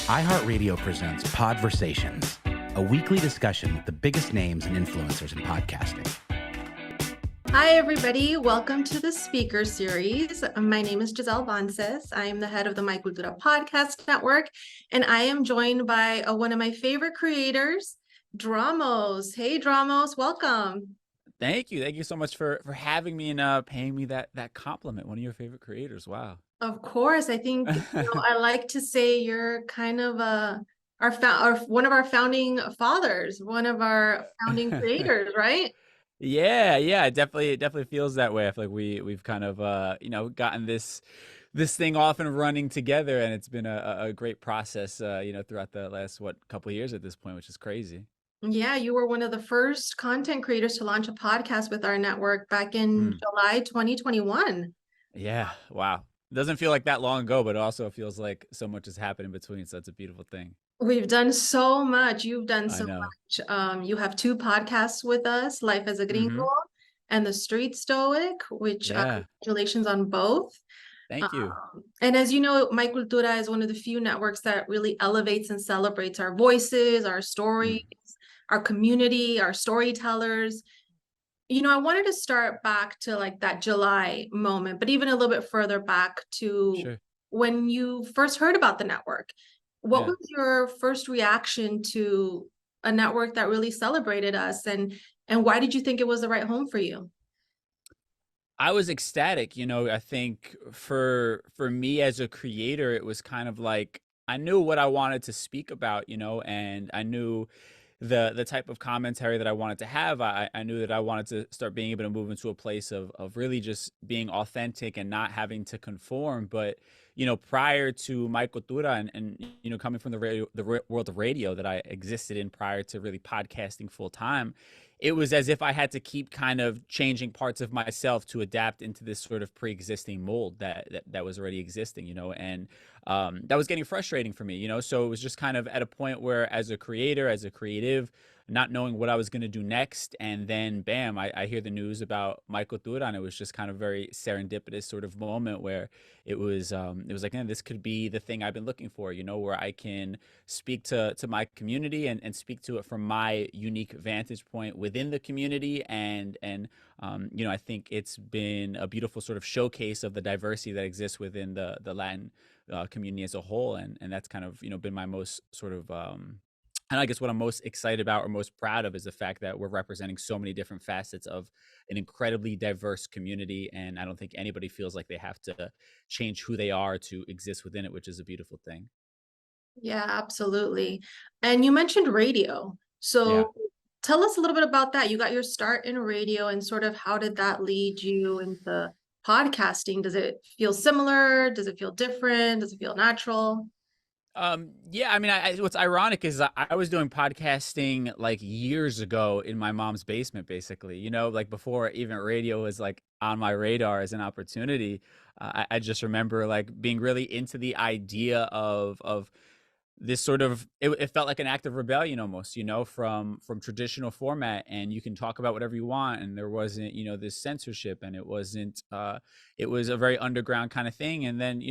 iHeartRadio presents Podversations, a weekly discussion with the biggest names and influencers in podcasting. Hi, everybody. Welcome to the speaker series. My name is Gisselle Bances. I am the head of the My Cultura Podcast Network, and I am joined by one of my favorite creators, Dramos. Hey, Dramos, welcome. Thank you. Thank you so much for having me and paying me that compliment. One of your favorite creators. Wow. Of course. I think I like to say you're kind of one of our founding fathers, one of our founding creators, right? Yeah. It definitely feels that way. I feel like we've kind of gotten this thing off and running together, and it's been a great process throughout the last couple of years at this point, which is crazy. Yeah, you were one of the first content creators to launch a podcast with our network back in July 2021. Yeah. Wow. It doesn't feel like that long ago, but it also feels like so much has happened in between. So it's a beautiful thing. We've done so much. You've done I so know. much. You have two podcasts with us, Life as a Gringo and the Street Stoic, which Yeah. congratulations on both. Thank you. And as you know, My Cultura is one of the few networks that really elevates and celebrates our voices, our stories, our community, our storytellers. I wanted to start back to like that July moment, but even a little bit further back to when you first heard about the network. What was your first reaction to a network that really celebrated us, and why did you think it was the right home for you? I was ecstatic. I think for me as a creator, it was kind of like I knew what I wanted to speak about, and I knew the type of commentary that I wanted to have. I knew that I wanted to start being able to move into a place of really just being authentic and not having to conform. But, prior to My Cultura and coming from the world of radio that I existed in prior to really podcasting full time, it was as if I had to keep kind of changing parts of myself to adapt into this sort of pre-existing mold that was already existing, and that was getting frustrating for me, so it was just kind of at a point where as a creator, as a creative, not knowing what I was going to do next. And then bam, I hear the news about My Cultura, and it was just kind of very serendipitous sort of moment where it was like, man, this could be the thing I've been looking for, where I can speak to my community and speak to it from my unique vantage point within the community. And I think it's been a beautiful sort of showcase of the diversity that exists within the Latin community as a whole. And that's kind of, been my most sort of, and I guess what I'm most excited about or most proud of is the fact that we're representing so many different facets of an incredibly diverse community. And I don't think anybody feels like they have to change who they are to exist within it, which is a beautiful thing. Yeah, absolutely. And you mentioned radio. So tell us a little bit about that. You got your start in radio, and sort of how did that lead you into podcasting? Does it feel similar? Does it feel different? Does it feel natural? I mean, what's ironic is I was doing podcasting like years ago in my mom's basement, basically, like before even radio was like on my radar as an opportunity. I just remember like being really into the idea of this sort of it felt like an act of rebellion almost, from traditional format, and you can talk about whatever you want, and there wasn't this censorship, and it wasn't it was a very underground kind of thing. And then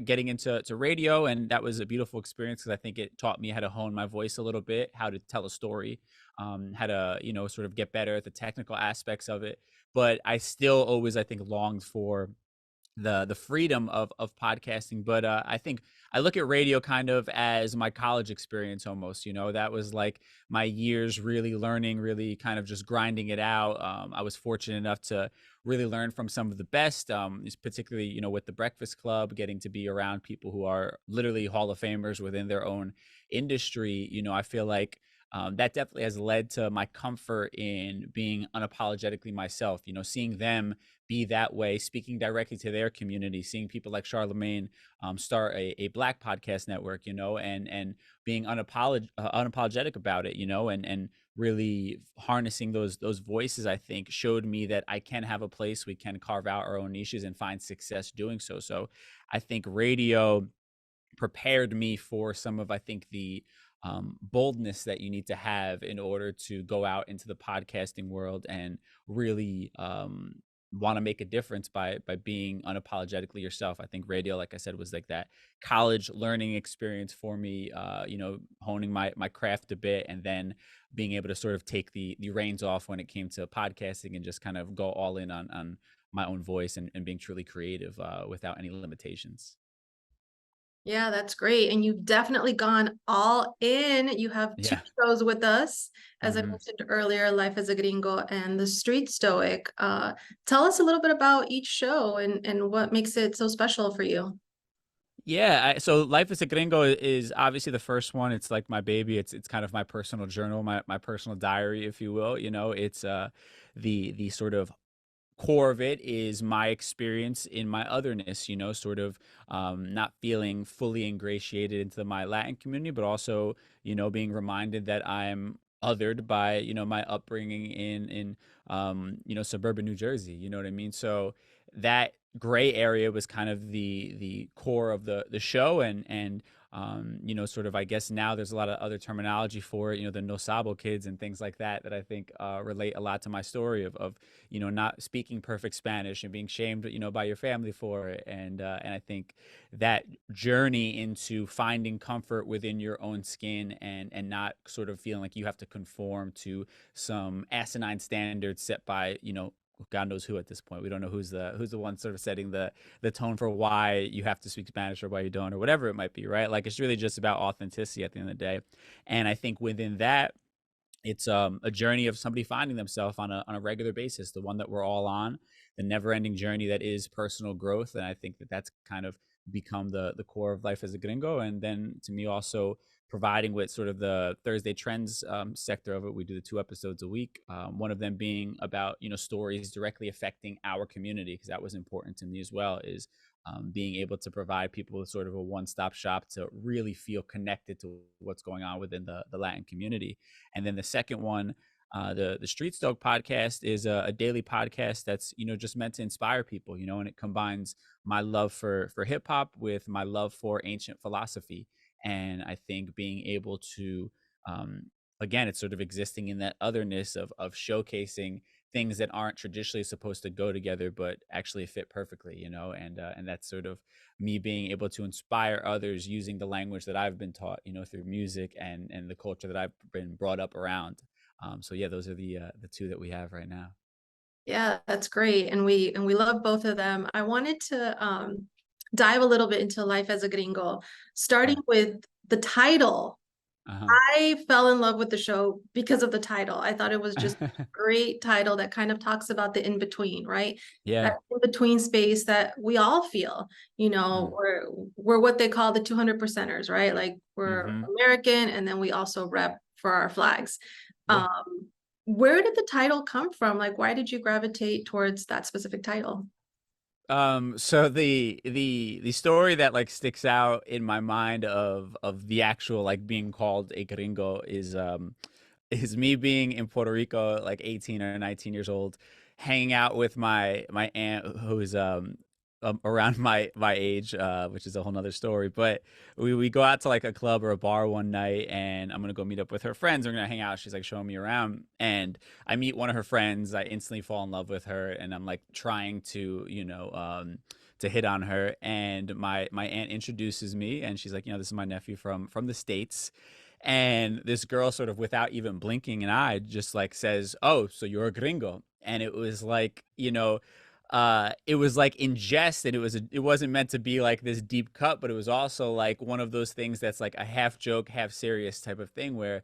getting into radio, and that was a beautiful experience because I think it taught me how to hone my voice a little bit, how to tell a story, how to sort of get better at the technical aspects of it. But I still always, I think, longed for the freedom of podcasting. But I think I look at radio kind of as my college experience almost. That was like my years really learning, really kind of just grinding it out. I was fortunate enough to really learn from some of the best, particularly with the Breakfast Club, getting to be around people who are literally Hall of Famers within their own industry. I feel like that definitely has led to my comfort in being unapologetically myself, seeing them be that way, speaking directly to their community, seeing people like Charlemagne start a Black podcast network, and being unapologetic about it, and really harnessing those voices, I think showed me that I can have a place, we can carve out our own niches and find success doing so. So I think radio prepared me for some of, I think, the boldness that you need to have in order to go out into the podcasting world and really want to make a difference by being unapologetically yourself. I think radio, like I said, was like that college learning experience for me, honing my craft a bit, and then being able to sort of take the reins off when it came to podcasting and just kind of go all in on my own voice and being truly creative without any limitations. Yeah, that's great. And you've definitely gone all in. You have two Yeah. shows with us, as I hmm mentioned earlier, Life as a Gringo and the Street Stoic. Tell us a little bit about each show and what makes it so special for you. Yeah, so Life as a Gringo is obviously the first one. It's like my baby. It's kind of my personal journal, my personal diary, if you will. It's the sort of core of it is my experience in my otherness, sort of not feeling fully ingratiated into my Latin community, but also, being reminded that I'm othered by, my upbringing in suburban New Jersey. You know what I mean? So that gray area was kind of the core of the show. And sort of, I guess now there's a lot of other terminology for it, the no sabo kids and things like that I think relate a lot to my story of not speaking perfect Spanish and being shamed, by your family for it. And I think that journey into finding comfort within your own skin and not sort of feeling like you have to conform to some asinine standards set by, God knows who at this point. We don't know who's the one sort of setting the tone for why you have to speak Spanish or why you don't or whatever it might be, right? Like it's really just about authenticity at the end of the day. And I think within that, it's a journey of somebody finding themselves on a regular basis, the one that we're all on, the never ending journey that is personal growth. And I think that that's kind of become the core of Life as a Gringo. And then to me also providing with sort of the Thursday trends sector of it. We do the 2 episodes a week. One of them being about, stories directly affecting our community, because that was important to me as well, is being able to provide people with sort of a one-stop shop to really feel connected to what's going on within the Latin community. And then the second one, the Street Stoic podcast is a daily podcast that's, just meant to inspire people, and it combines my love for hip hop with my love for ancient philosophy. And I think being able to, again, it's sort of existing in that otherness of showcasing things that aren't traditionally supposed to go together, but actually fit perfectly, and that's sort of me being able to inspire others using the language that I've been taught, through music and the culture that I've been brought up around. So yeah, those are the 2 that we have right now. Yeah, that's great. And we love both of them. I wanted to dive a little bit into Life as a Gringo, starting Yeah. with the title. Uh-huh. I fell in love with the show because of the title. I thought it was just a great title that kind of talks about the in-between, right? That Yeah. in-between space that we all feel, Mm. we're what they call the 200 percenters, right? Like we're Mhm. American and then we also rep for our flags. Yeah. Where did the title come from? Like, why did you gravitate towards that specific title? So the story that like sticks out in my mind of the actual like being called a gringo is me being in Puerto Rico, like 18 or 19 years old, hanging out with my aunt who's around my age, which is a whole nother story. But we go out to like a club or a bar one night, and I'm gonna go meet up with her friends. We're gonna hang out. She's like showing me around, and I meet one of her friends. I instantly fall in love with her, and I'm like trying to to hit on her. And my aunt introduces me, and she's like, this is my nephew from the States. And this girl, sort of without even blinking an eye, just like says, "Oh, so you're a gringo." And it was like, it was like in jest, and it wasn't meant to be like this deep cut, but it was also like one of those things that's like a half joke, half serious type of thing, where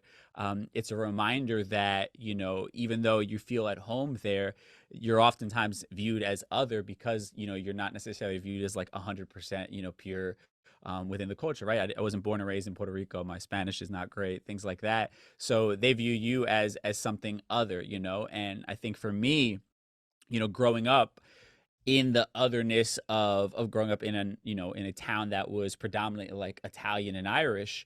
it's a reminder that, even though you feel at home there, you're oftentimes viewed as other because, you're not necessarily viewed as like 100%, pure within the culture, right? I wasn't born and raised in Puerto Rico. My Spanish is not great, things like that. So they view you as something other, and I think for me, growing up in the otherness of growing up in in a town that was predominantly like Italian and Irish,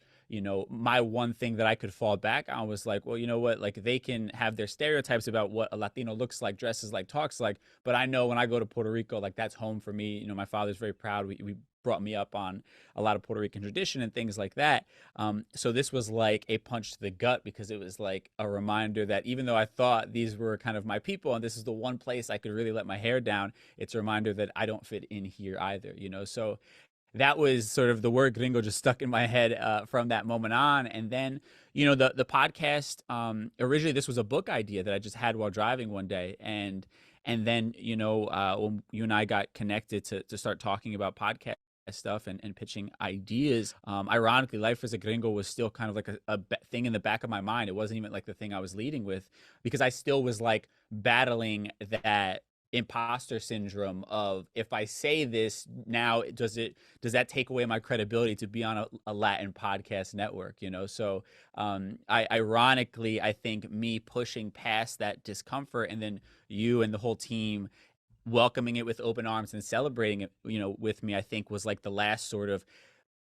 my one thing that I could fall back on was like, well, you know what, like they can have their stereotypes about what a Latino looks like, dresses like, talks like, but I know when I go to Puerto Rico, like that's home for me. My father's very proud. We brought me up on a lot of Puerto Rican tradition and things like that. So this was like a punch to the gut, because it was like a reminder that even though I thought these were kind of my people and this is the one place I could really let my hair down, it's a reminder that I don't fit in here either. So that was sort of the word Gringo just stuck in my head from that moment on. And then, the podcast, originally this was a book idea that I just had while driving one day. And then, when you and I got connected to start talking about podcast stuff and pitching ideas, ironically, Life as a Gringo was still kind of like a thing in the back of my mind. It wasn't even like the thing I was leading with, because I still was like battling that imposter syndrome of, if I say this now, does that take away my credibility to be on a Latin podcast network? So ironically, I think me pushing past that discomfort, and then you and the whole team welcoming it with open arms and celebrating it, with me, I think was like the last sort of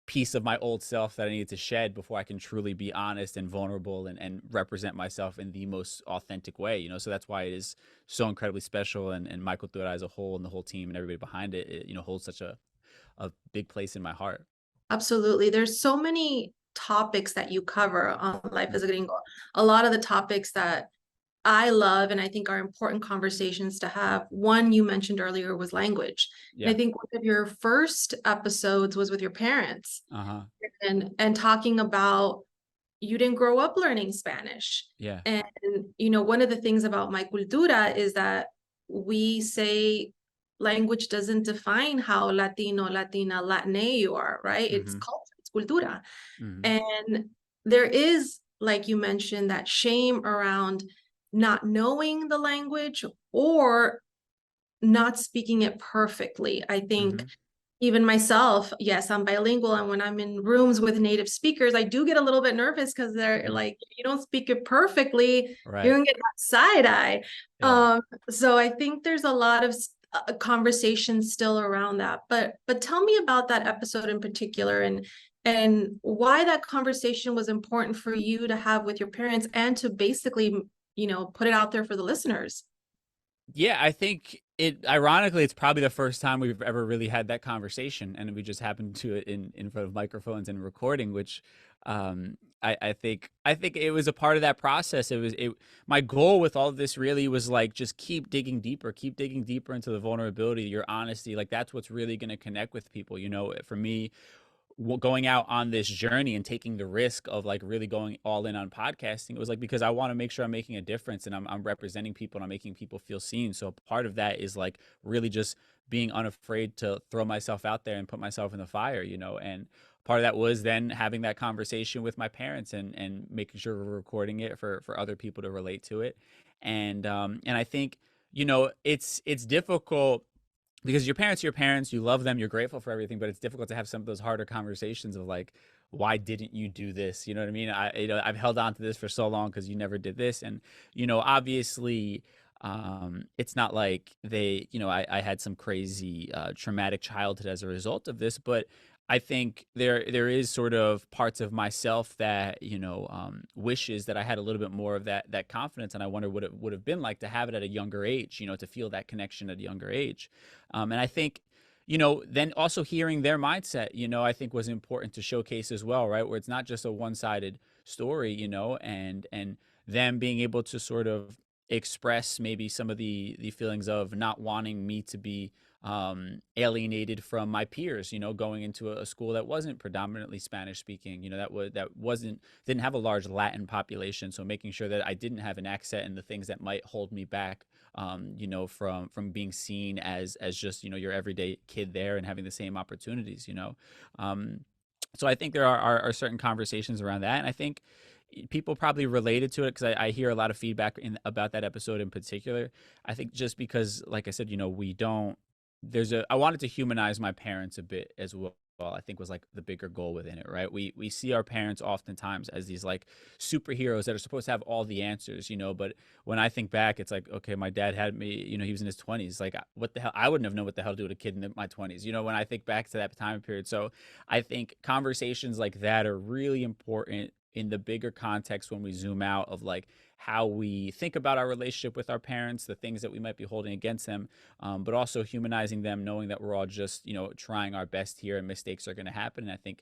piece of my old self that I needed to shed before I can truly be honest and vulnerable and represent myself in the most authentic way. So that's why it is so incredibly special, and My Cultura as a whole, and the whole team and everybody behind it, holds such a big place in my heart. Absolutely. There's so many topics that you cover on Life as a Gringo. A lot of the topics that I love and I think are important conversations to have. One you mentioned earlier was language. Yeah. And I think one of your first episodes was with your parents, Uh-huh. and talking about you didn't grow up learning Spanish. Yeah. And, one of the things about My Cultura is that we say language doesn't define how Latino, Latina, Latine you are, right? It's culture, it's cultura. And there is, like you mentioned, that shame around not knowing the language or not speaking it perfectly. I think even myself, yes, I'm bilingual. And when I'm in rooms with native speakers, I do get a little bit nervous because they're like, you don't speak it perfectly, right, you're gonna get that side eye. Yeah. So I think there's a lot of conversations still around that. But tell me about that episode in particular, and why that conversation was important for you to have with your parents, and to basically put it out there for the listeners. Yeah, I think ironically, it's probably the first time we've ever really had that conversation, and we just happened to it in front of microphones and recording, which I think it was a part of that process. My goal with all of this really was like, just keep digging deeper into the vulnerability, your honesty. Like that's what's really going to connect with people. For me, going out on this journey and taking the risk of like really going all in on podcasting, it was like, because I want to make sure I'm making a difference, and I'm representing people, and I'm making people feel seen. So part of that is like really just being unafraid to throw myself out there and put myself in the fire, and part of that was then having that conversation with my parents and making sure we're recording it for other people to relate to it. And I think, it's difficult, because your parents are your parents, you love them, you're grateful for everything, but it's difficult to have some of those harder conversations of like, why didn't you do this? You know what I mean? I've held on to this for so long because you never did this. And, obviously, it's not like I had some crazy traumatic childhood as a result of this, but I think there is sort of parts of myself that, wishes that I had a little bit more of that confidence. And I wonder what it would have been like to have it at a younger age, to feel that connection at a younger age. And I think, then also hearing their mindset, I think was important to showcase as well, right? Where it's not just a one-sided story, and them being able to sort of express maybe some of the feelings of not wanting me to be alienated from my peers, going into a school that wasn't predominantly Spanish speaking, didn't have a large Latin population. So making sure that I didn't have an accent and the things that might hold me back, from being seen as just, your everyday kid there and having the same opportunities, So I think there are certain conversations around that. And I think people probably related to it because I hear a lot of feedback about that episode in particular. I think just because, like I said, I wanted to humanize my parents a bit as well. I think was like the bigger goal within it, right? We see our parents oftentimes as these like superheroes that are supposed to have all the answers, but when I think back, it's like, okay, my dad had me, he was in his 20s. Like, what the hell? I wouldn't have known what the hell to do with a kid in my 20s, when I think back to that time period. So I think conversations like that are really important in the bigger context when we zoom out of like how we think about our relationship with our parents, the things that we might be holding against them, but also humanizing them, knowing that we're all just, trying our best here and mistakes are going to happen. And I think,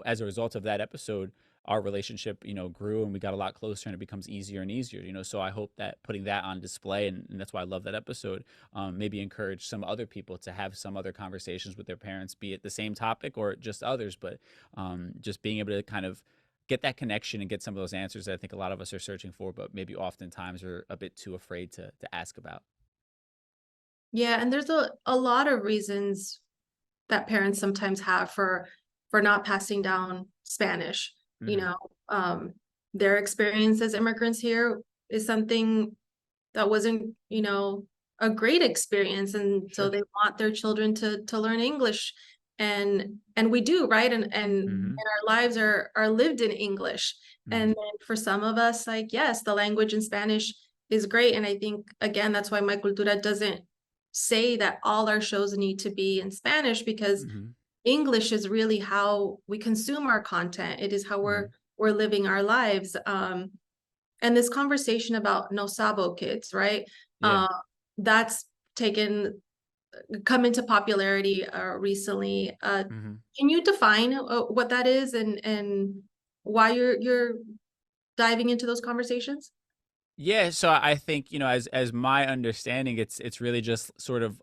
as a result of that episode, our relationship, grew and we got a lot closer and it becomes easier and easier. So I hope that putting that on display, and that's why I love that episode, maybe encourage some other people to have some other conversations with their parents, be it the same topic or just others, but just being able to kind of get that connection and get some of those answers that I think a lot of us are searching for, but maybe oftentimes are a bit too afraid to ask about. Yeah, and there's a lot of reasons that parents sometimes have for not passing down Spanish. You Mm-hmm. know, their experience as immigrants here is something that wasn't, a great experience, and so Sure. they want their children to learn English, and we do, right? And Mm-hmm. our lives are lived in English. Mm-hmm. And then for some of us, like, yes, the language in Spanish is great, and I think again that's why My Cultura doesn't say that all our shows need to be in Spanish, because Mm-hmm. English is really how we consume our content. It is how Mm-hmm. we're living our lives. And this conversation about no sabo kids, right? Yeah. That's come into popularity recently. Mm-hmm. Can you define what that is, and why you're diving into those conversations? Yeah, so I think, as my understanding, it's really just sort of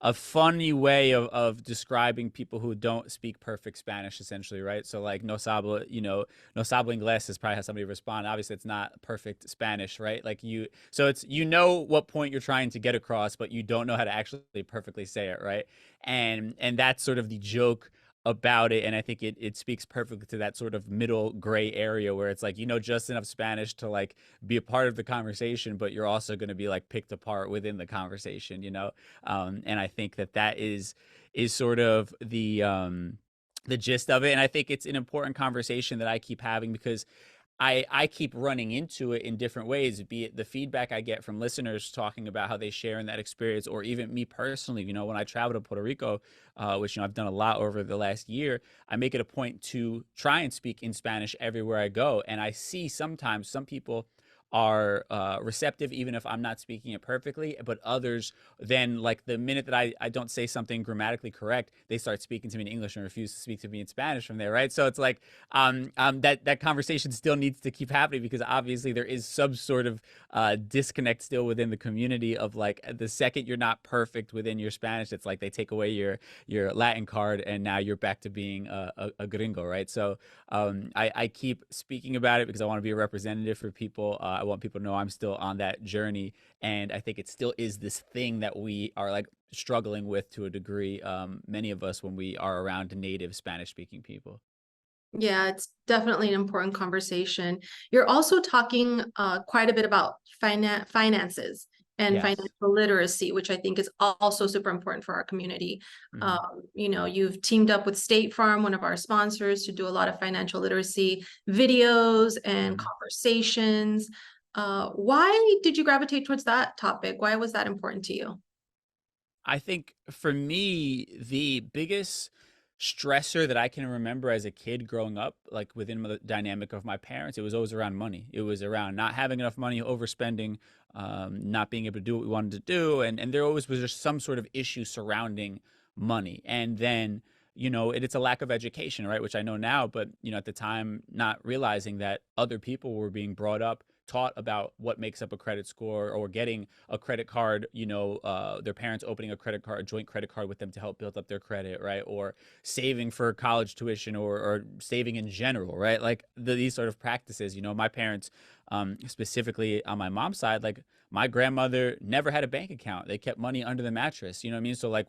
a funny way of describing people who don't speak perfect Spanish, essentially, right? So like no sabo, no sabo inglés is probably how somebody respond. Obviously, it's not perfect Spanish, right? Like so it's what point you're trying to get across, but you don't know how to actually perfectly say it, right? And that's sort of the joke about it, and I think it speaks perfectly to that sort of middle gray area where it's like just enough Spanish to like be a part of the conversation, but you're also going to be like picked apart within the conversation. And I think that is sort of the gist of it, and I think it's an important conversation that I keep having because I keep running into it in different ways, be it the feedback I get from listeners talking about how they share in that experience, or even me personally, when I travel to Puerto Rico, which, I've done a lot over the last year, I make it a point to try and speak in Spanish everywhere I go. And I see sometimes some people are receptive, even if I'm not speaking it perfectly, but others then, like the minute that I don't say something grammatically correct, they start speaking to me in English and refuse to speak to me in Spanish from there, right? So it's like that conversation still needs to keep happening because obviously there is some sort of disconnect still within the community of like the second you're not perfect within your Spanish, it's like they take away your Latin card and now you're back to being a gringo, right? So I keep speaking about it because I want to be a representative for people. I want people to know I'm still on that journey, and I think it still is this thing that we are like struggling with to a degree. Many of us when we are around native Spanish-speaking people. Yeah, it's definitely an important conversation. You're also talking quite a bit about finances and financial Yes. literacy, which I think is also super important for our community. Hmm. You've teamed up with State Farm, one of our sponsors, to do a lot of financial literacy videos and Hmm. conversations. Why did you gravitate towards that topic? Why was that important to you? I think for me, the biggest stressor that I can remember as a kid growing up, like within the dynamic of my parents, it was always around money. It was around not having enough money, overspending, not being able to do what we wanted to do. And there always was just some sort of issue surrounding money. And then, it's a lack of education, right? Which I know now, but, at the time, not realizing that other people were being brought up, taught about what makes up a credit score or getting a credit card, their parents opening a joint credit card with them to help build up their credit, right? Or saving for college tuition or saving in general, right? Like these sort of practices, my parents, specifically on my mom's side, like my grandmother never had a bank account. They kept money under the mattress, you know what I mean? So like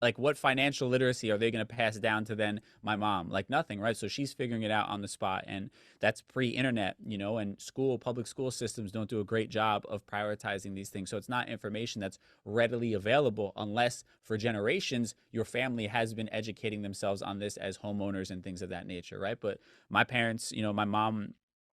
like what financial literacy are they going to pass down to then my mom? Like nothing, right? So she's figuring it out on the spot, and that's pre-internet, you know, and public school systems don't do a great job of prioritizing these things. So it's not information that's readily available unless for generations your family has been educating themselves on this as homeowners and things of that nature, right? But my parents, you know, my mom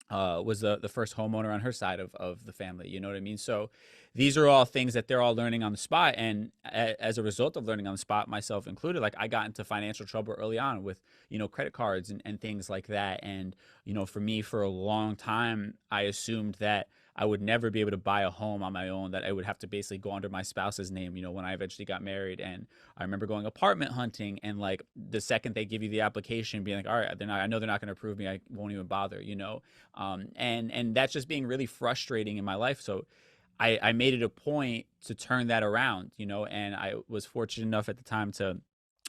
was the first homeowner on her side of the family. You know what I mean? So these are all things that they're all learning on the spot. And as a result of learning on the spot, myself included, like I got into financial trouble early on with, you know, credit cards and things like that. And, you know, for me, for a long time, I assumed that I would never be able to buy a home on my own, that I would have to basically go under my spouse's name, you know, when I eventually got married. And I remember going apartment hunting, and like the second they give you the application, being like, all right, I know they're not going to approve me. I won't even bother, you know? And that's just being really frustrating in my life. So I made it a point to turn that around, you know, and I was fortunate enough at the time to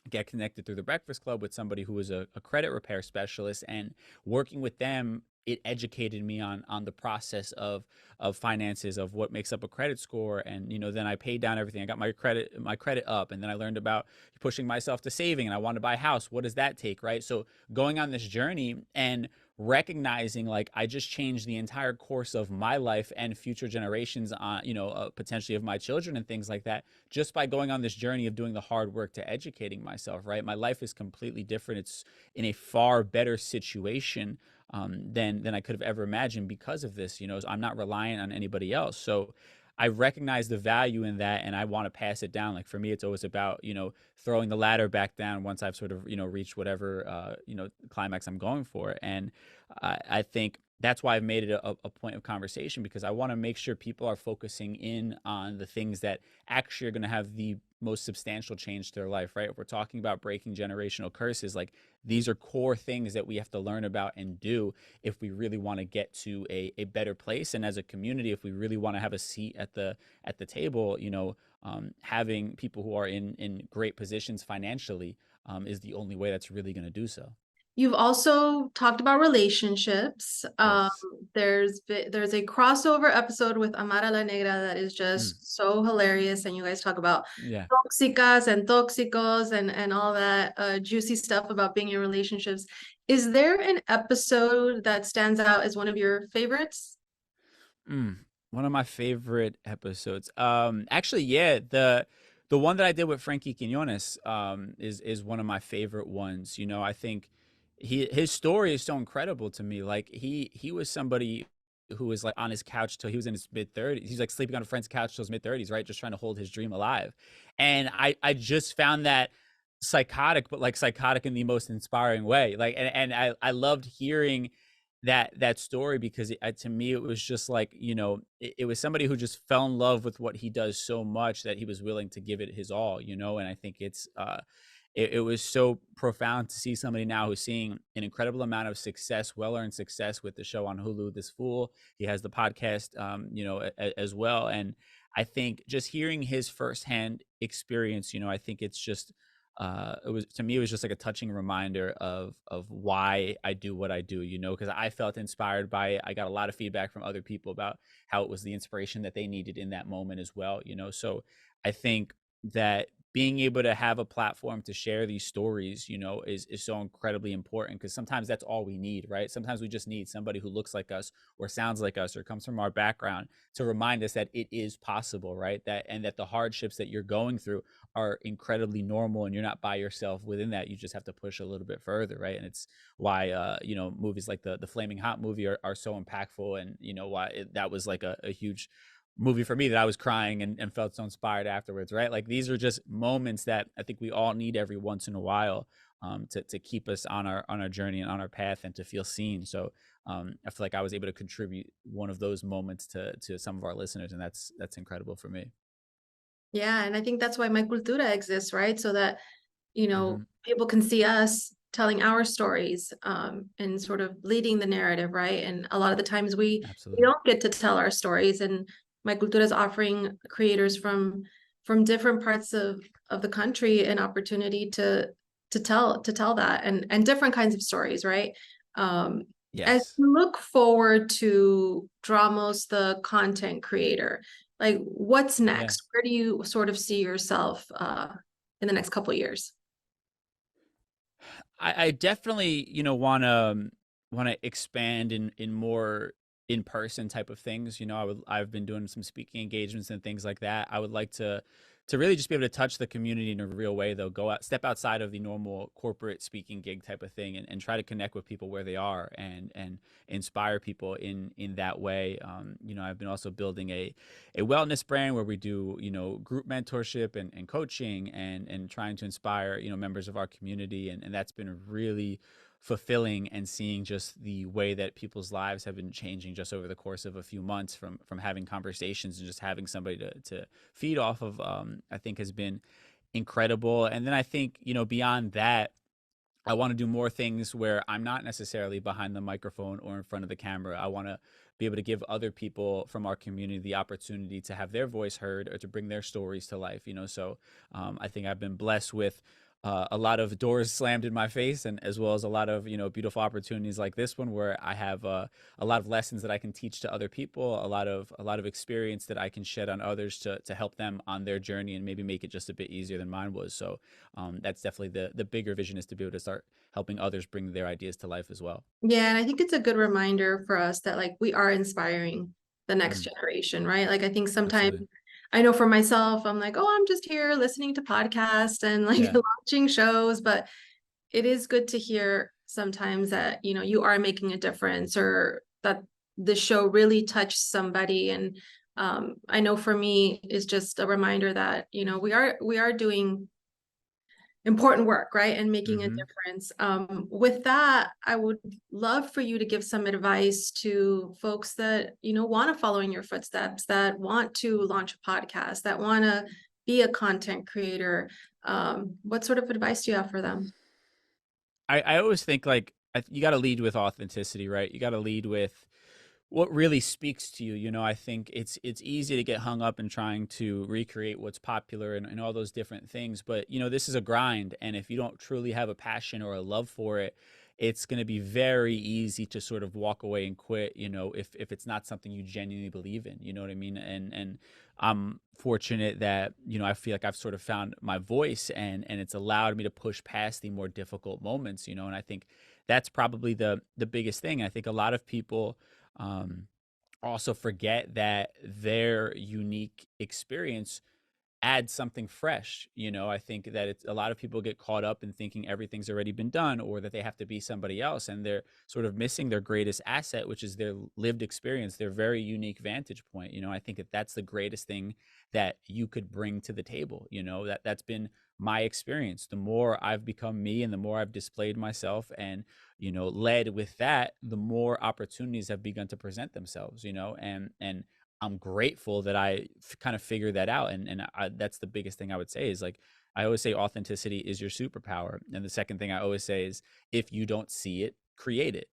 get connected through the Breakfast Club with somebody who was a credit repair specialist, and working with them, it educated me on the process of finances, of what makes up a credit score. And, you know, then I paid down everything. I got my credit up, and then I learned about pushing myself to saving, and I wanted to buy a house. What does that take? Right. So going on this journey and recognizing like I just changed the entire course of my life and future generations on, you know, potentially of my children and things like that, just by going on this journey of doing the hard work to educating myself, right? My life is completely different. It's in a far better situation than I could have ever imagined because of this. You know, I'm not reliant on anybody else. So I recognize the value in that, and I want to pass it down. Like for me, it's always about, you know, throwing the ladder back down once I've sort of, you know, reached whatever, you know, climax I'm going for. And I think that's why I've made it a point of conversation, because I want to make sure people are focusing in on the things that actually are going to have the most substantial change to their life, right? If we're talking about breaking generational curses, like these are core things that we have to learn about and do if we really want to get to a better place. And as a community, if we really want to have a seat at the table, you know, having people who are in great positions financially is the only way that's really going to do so. You've also talked about relationships. Yes. There's a crossover episode with Amara La Negra that is Mm, just so hilarious, and you guys talk about yeah. toxicas and toxicos and all that juicy stuff about being in relationships. Is there an episode that stands out as one of your favorites? Mm, one of my favorite episodes. Actually, yeah, the one that I did with Frankie Quinones is one of my favorite ones. You know, I think his story is so incredible to me. Like he was somebody who was like on his couch till he was in his mid-30s. He's like sleeping on a friend's couch till his mid-30s, right? Just trying to hold his dream alive. And I just found that psychotic, but like psychotic in the most inspiring way. Like and I loved hearing that story, because to me it was just like, you know, it was somebody who just fell in love with what he does so much that he was willing to give it his all, you know. And I think it was so profound to see somebody now who's seeing an incredible amount of success, well-earned success with the show on Hulu, This Fool. He has the podcast, you know, as well. And I think just hearing his firsthand experience, you know, I think it's just, it was, to me, it was just like a touching reminder of why I do what I do, you know, because I felt inspired by it. I got a lot of feedback from other people about how it was the inspiration that they needed in that moment as well, you know. So I think that being able to have a platform to share these stories, you know, is so incredibly important, because sometimes that's all we need, right? Sometimes we just need somebody who looks like us or sounds like us or comes from our background to remind us that it is possible, right? That the hardships that you're going through are incredibly normal, and you're not by yourself within that. You just have to push a little bit further, right? And it's why you know, movies like the Flaming Hot movie are so impactful, and you know why that was like a huge movie for me, that I was crying and felt so inspired afterwards, right? Like these are just moments that I think we all need every once in a while, to keep us on our journey and on our path, and to feel seen. So I feel like I was able to contribute one of those moments to some of our listeners, and that's incredible for me. Yeah, and I think that's why My Cultura exists, right? So that, you know, Hmm. people can see us telling our stories and sort of leading the narrative, right? And a lot of the times we Absolutely. don't get to tell our stories, and My Cultura is offering creators from different parts of the country an opportunity to tell that and different kinds of stories, right? Um, as Yes. you look forward to Dramos, the content creator, like what's Yeah. next? Where do you sort of see yourself in the next couple of years? I definitely, want to expand in more in-person type of things. I've been doing some speaking engagements and things like that. I would like to really just be able to touch the community in a real way, though. Step outside of the normal corporate speaking gig type of thing, and try to connect with people where they are, and inspire people in that way. I've been also building a wellness brand where we do, group mentorship and coaching, and trying to inspire, members of our community. And that's been really fulfilling, and seeing just the way that people's lives have been changing just over the course of a few months from having conversations and just having somebody to feed off of, I think has been incredible. And then I think, beyond that, I want to do more things where I'm not necessarily behind the microphone or in front of the camera. I want to be able to give other people from our community the opportunity to have their voice heard, or to bring their stories to life. So I think I've been blessed with a lot of doors slammed in my face, and as well as a lot of beautiful opportunities like this one, where I have a lot of lessons that I can teach to other people, a lot of experience that I can shed on others to help them on their journey, and maybe make it just a bit easier than mine was. So that's definitely the bigger vision, is to be able to start helping others bring their ideas to life as well. Yeah, and I think it's a good reminder for us that like we are inspiring the next Mm. generation, right? Like I think sometimes Absolutely. I know for myself, I'm like, oh, I'm just here listening to podcasts and like Yeah. launching shows, but it is good to hear sometimes that, you are making a difference, or that the show really touched somebody. And I know for me, it's just a reminder that, we are doing important work, right? And making a Mm-hmm. difference. With that, I would love for you to give some advice to folks that, want to follow in your footsteps, that want to launch a podcast, that want to be a content creator. What sort of advice do you have for them? I always think, like, you got to lead with authenticity, right? You got to lead with what really speaks to you. I think it's easy to get hung up in trying to recreate what's popular, and all those different things. But, this is a grind. And if you don't truly have a passion or a love for it, it's going to be very easy to sort of walk away and quit, if it's not something you genuinely believe in. You know what I mean? And I'm fortunate that, I feel like I've sort of found my voice, and it's allowed me to push past the more difficult moments, and I think that's probably the biggest thing. I think a lot of people also forget that their unique experience add something fresh. I think that a lot of people get caught up in thinking everything's already been done, or that they have to be somebody else, and they're sort of missing their greatest asset, which is their lived experience, their very unique vantage point. I think that that's the greatest thing that you could bring to the table. That's been my experience. The more I've become me, and the more I've displayed myself, and led with that, the more opportunities have begun to present themselves. And I'm grateful that I kind of figured that out. And that's the biggest thing I would say, is like, I always say authenticity is your superpower. And the second thing I always say is, if you don't see it, create it.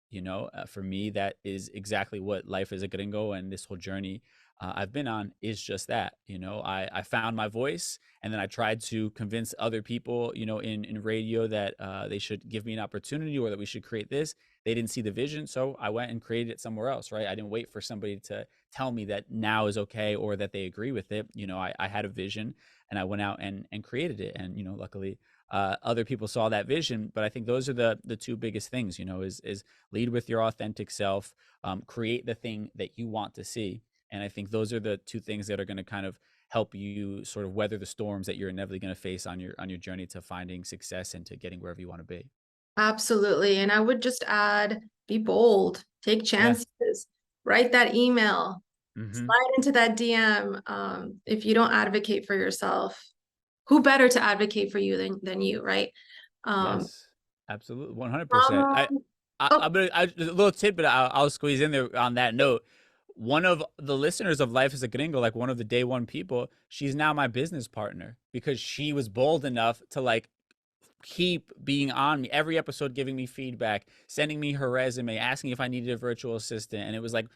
For me, that is exactly what life as a gringo, and this whole journey I've been on, is just that. I found my voice, and then I tried to convince other people, in radio, that they should give me an opportunity, or that we should create this. They didn't see the vision, so I went and created it somewhere else, right? I didn't wait for somebody to tell me that now is okay, or that they agree with it. I had a vision, and I went out and created it. And, luckily, other people saw that vision. But I think those are the two biggest things, is lead with your authentic self, create the thing that you want to see. And I think those are the two things that are going to kind of help you sort of weather the storms that you're inevitably going to face on your journey to finding success, and to getting wherever you want to be. Absolutely. And I would just add, be bold, take Yeah. chances, write that email, Mm-hmm. slide into that DM. If you don't advocate for yourself, who better to advocate for you than you, right? Yes, absolutely, 100%. Um, I'm gonna, a little tidbit I'll squeeze in there on that note. One of the listeners of Life as a Gringo, like one of the day one people, she's now my business partner, because she was bold enough to, like, keep being on me every episode, giving me feedback, sending me her resume, asking if I needed a virtual assistant. And it was like,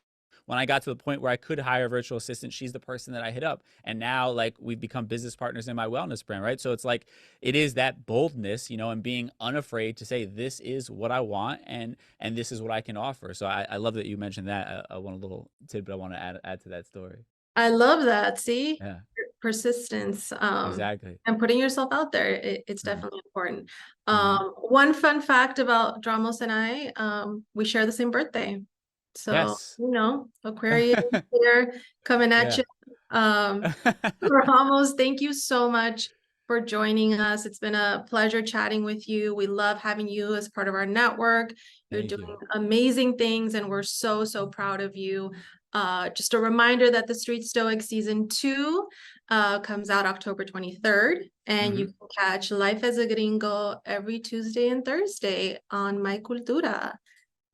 when I got to the point where I could hire a virtual assistant, she's the person that I hit up. And now, like, we've become business partners in my wellness brand, right? So it's like, it is that boldness, and being unafraid to say, this is what I want, and this is what I can offer. So I love that you mentioned that. I want a little tidbit I want to add to that story. I love that. See, Yeah. persistence, Exactly. and putting yourself out there. It's Mhm. definitely important. Mhm. One fun fact about Dramos and I, we share the same birthday. So, Yes. Aquarius here coming at Yeah. you. Dramos, thank you so much for joining us. It's been a pleasure chatting with you. We love having you as part of our network. You're Thank doing you. amazing things, and we're so, so proud of you. Just a reminder that the Street Stoic Season 2 comes out October 23rd, and you can catch Life as a Gringo every Tuesday and Thursday on My Cultura.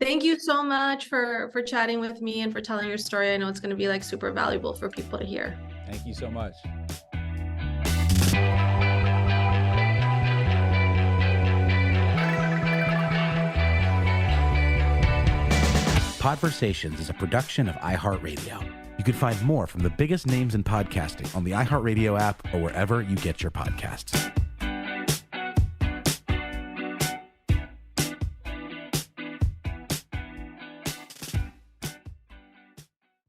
Thank you so much for chatting with me and for telling your story. I know it's going to be like super valuable for people to hear. Thank you so much. Podversations is a production of iHeartRadio. You can find more from the biggest names in podcasting on the iHeartRadio app or wherever you get your podcasts.